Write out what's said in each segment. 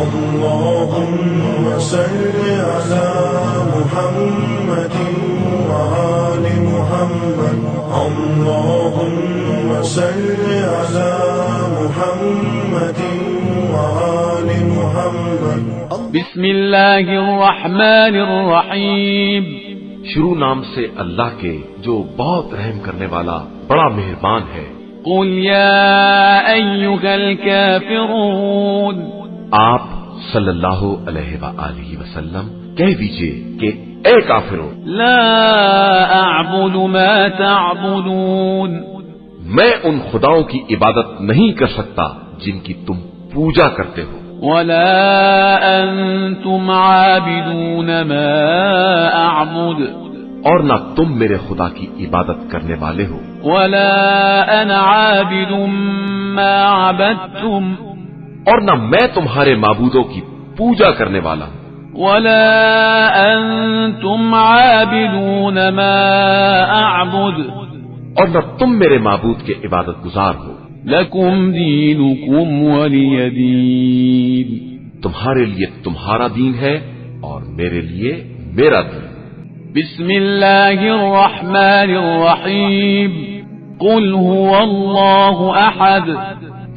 اللهم صل على محمد وآل محمد اللهم صل على محمد وآل محمد بسم اللہ الرحمن الرحیم شروع نام سے اللہ کے جو بہت رحم کرنے والا بڑا مہربان ہے۔ قل یا ایھا الکافرون، آپ صلی اللہ علیہ وآلہ وسلم کہہ دیجئے کہ اے کافروں، لا اعبد ما تعبدون، میں ان خداؤں کی عبادت نہیں کر سکتا جن کی تم پوجا کرتے ہو، ولا انتم عابدون ما اعبد، اور نہ تم میرے خدا کی عبادت کرنے والے ہو، ولا انا عابد ما عبدتم، اور نہ میں تمہارے معبودوں کی پوجا کرنے والا ہوں، ولا انتم عابدون ما اعبد، اور نہ تم میرے معبود کے عبادت گزار ہو، لکم دینکم ولی دین، تمہارے لیے تمہارا دین ہے اور میرے لیے میرا دین۔ بسم اللہ الرحمن الرحیم قل هو اللہ احد،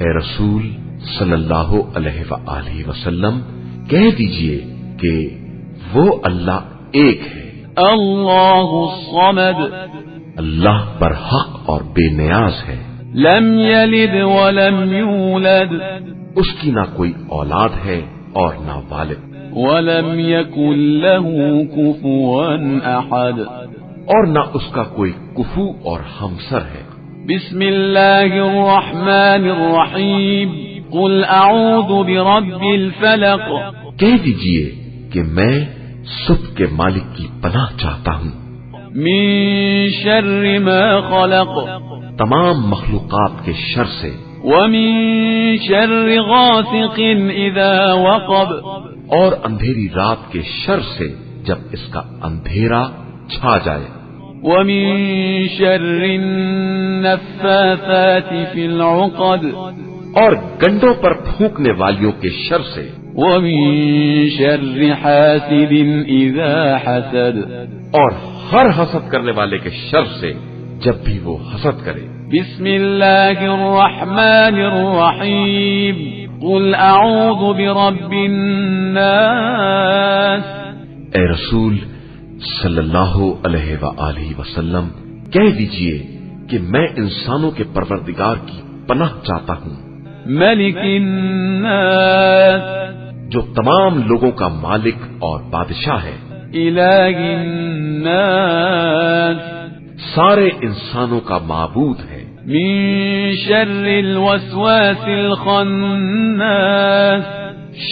اے رسول صلی اللہ علیہ وآلہ وسلم کہہ دیجئے کہ وہ اللہ ایک ہے، اللہ الصمد، اللہ برحق اور بے نیاز ہے، لم یلد ولم یولد، اس کی نہ کوئی اولاد ہے اور نہ والد، ولم یکن له کفوا احد، اور نہ اس کا کوئی کفو اور ہمسر ہے۔ بسم اللہ الرحمن الرحیم قل اعوذ برب الفلق، کہہ دیجئے کہ میں صبح کے مالک کی پناہ چاہتا ہوں، من شر ما خلق، تمام مخلوقات کے شر سے، ومن شر غاسق اذا وقب، اور اندھیری رات کے شر سے جب اس کا اندھیرا چھا جائے، ومن شر النفاثات في العقد، اور گنڈوں پر پھونکنے والیوں کے شر سے، ومن شر حاسد اذا حسد، اور ہر حسد کرنے والے کے شر سے جب بھی وہ حسد کرے۔ بسم اللہ الرحمن الرحیم قل اعوذ برب الناس، اے رسول صلی اللہ علیہ وآلہ وسلم کہہ دیجئے کہ میں انسانوں کے پروردگار کی پناہ چاہتا ہوں، ملک الناس، جو تمام لوگوں کا مالک اور بادشاہ ہے، الہ الناس، سارے انسانوں کا معبود ہے، من شر الوسواس الخناس،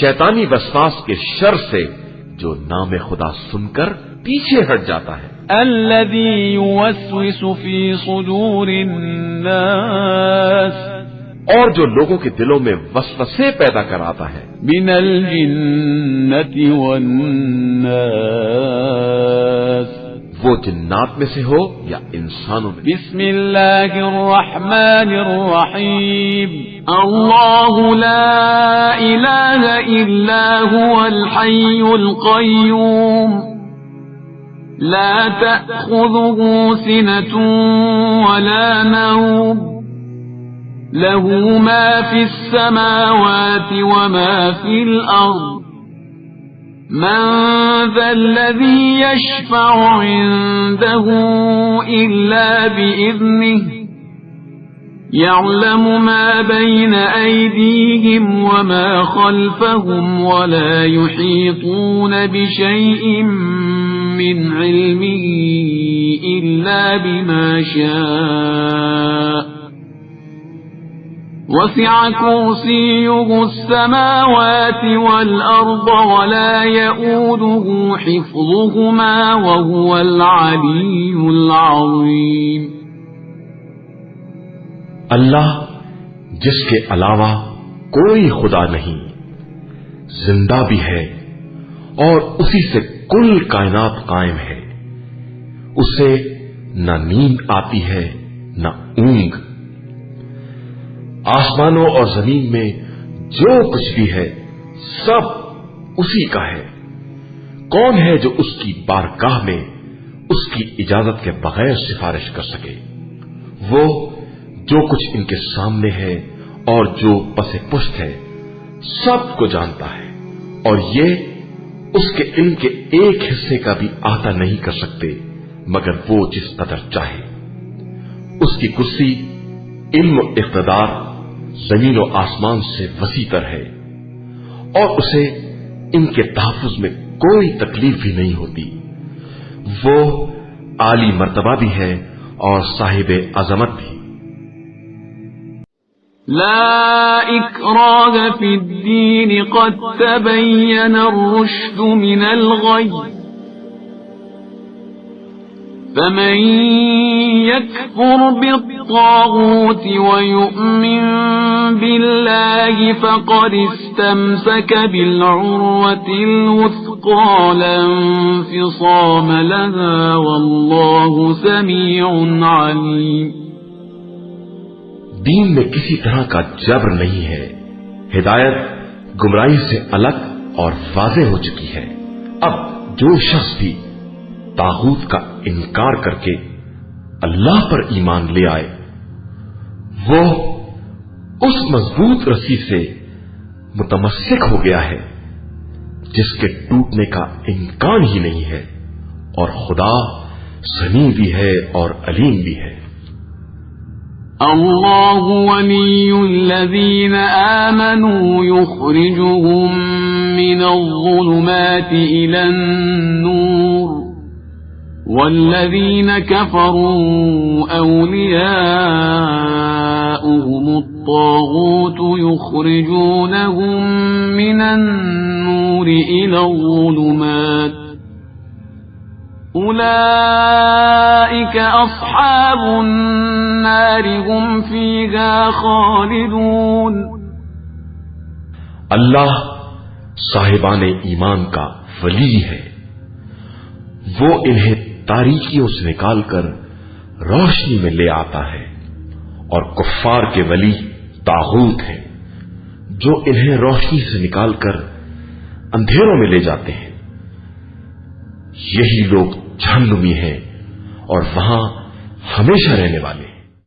شیطانی وسواس کے شر سے جو نام خدا سن کر پیچھے ہٹ جاتا ہے، الذي يوسوس في صدور الناس، اور جو لوگوں کے دلوں میں وسوسے پیدا کراتا ہے، من الجنة والناس، وہ جنات میں سے ہو یا انسانوں میں۔ بسم اللہ الرحمن الرحیم اللہ لا الہ الا هو الحی القیوم لا تأخذه سنة ولا نوم له ما في السماوات وما في الأرض من ذا الذي يشفع عنده إلا بإذنه يعلم ما بين أيديهم وما خلفهم ولا يحيطون بشيء من علمه إلا بما شاء وسع كرسيه السماوات والأرض ولا يؤوده حفظهما وهو العلي العظيم۔ اللہ جس کے علاوہ کوئی خدا نہیں، زندہ بھی ہے اور اسی سے کل کائنات قائم ہے، اسے نہ نیند آتی ہے نہ اونگ، آسمانوں اور زمین میں جو کچھ بھی ہے سب اسی کا ہے۔ کون ہے جو اس کی بارگاہ میں اس کی اجازت کے بغیر سفارش کر سکے؟ وہ جو کچھ ان کے سامنے ہے اور جو پس پشت ہے سب کو جانتا ہے، اور یہ اس کے علم کے ایک حصے کا بھی احاطہ نہیں کر سکتے مگر وہ جس قدر چاہے۔ اس کی کرسی علم و اقتدار زمین و آسمان سے وسیع تر ہے، اور اسے ان کے تحفظ میں کوئی تکلیف بھی نہیں ہوتی۔ وہ عالی مرتبہ بھی ہے اور صاحب عظمت بھی۔ لا إكراه في الدين قد تبين الرشد من الغي فمن يكفر بالطاغوت ويؤمن بالله فقد استمسك بالعروة الوثقى لا انفصام لها والله سميع عليم۔ دین میں کسی طرح کا جبر نہیں ہے، ہدایت گمراہی سے الگ اور واضح ہو چکی ہے۔ اب جو شخص بھی طاغوت کا انکار کر کے اللہ پر ایمان لے آئے وہ اس مضبوط رسی سے متمسک ہو گیا ہے جس کے ٹوٹنے کا امکان ہی نہیں ہے، اور خدا سمیع بھی ہے اور علیم بھی ہے۔ اللہ ولی الذین آمنوا یخرجهم من الظلمات إلى النور والذین كفروا أولیاؤهم الطاغوت یخرجونهم من النور إلى الظلمات أولئك أصحاب النار هم فيها خالدون۔ اللہ صاحبان ایمان کا ولی ہے، وہ انہیں تاریکیوں سے نکال کر روشنی میں لے آتا ہے، اور کفار کے ولی طاغوت ہیں جو انہیں روشنی سے نکال کر اندھیروں میں لے جاتے ہیں۔ یہی لوگ جہنمی ہیں اور وہاں ہمیشہ رہنے والے۔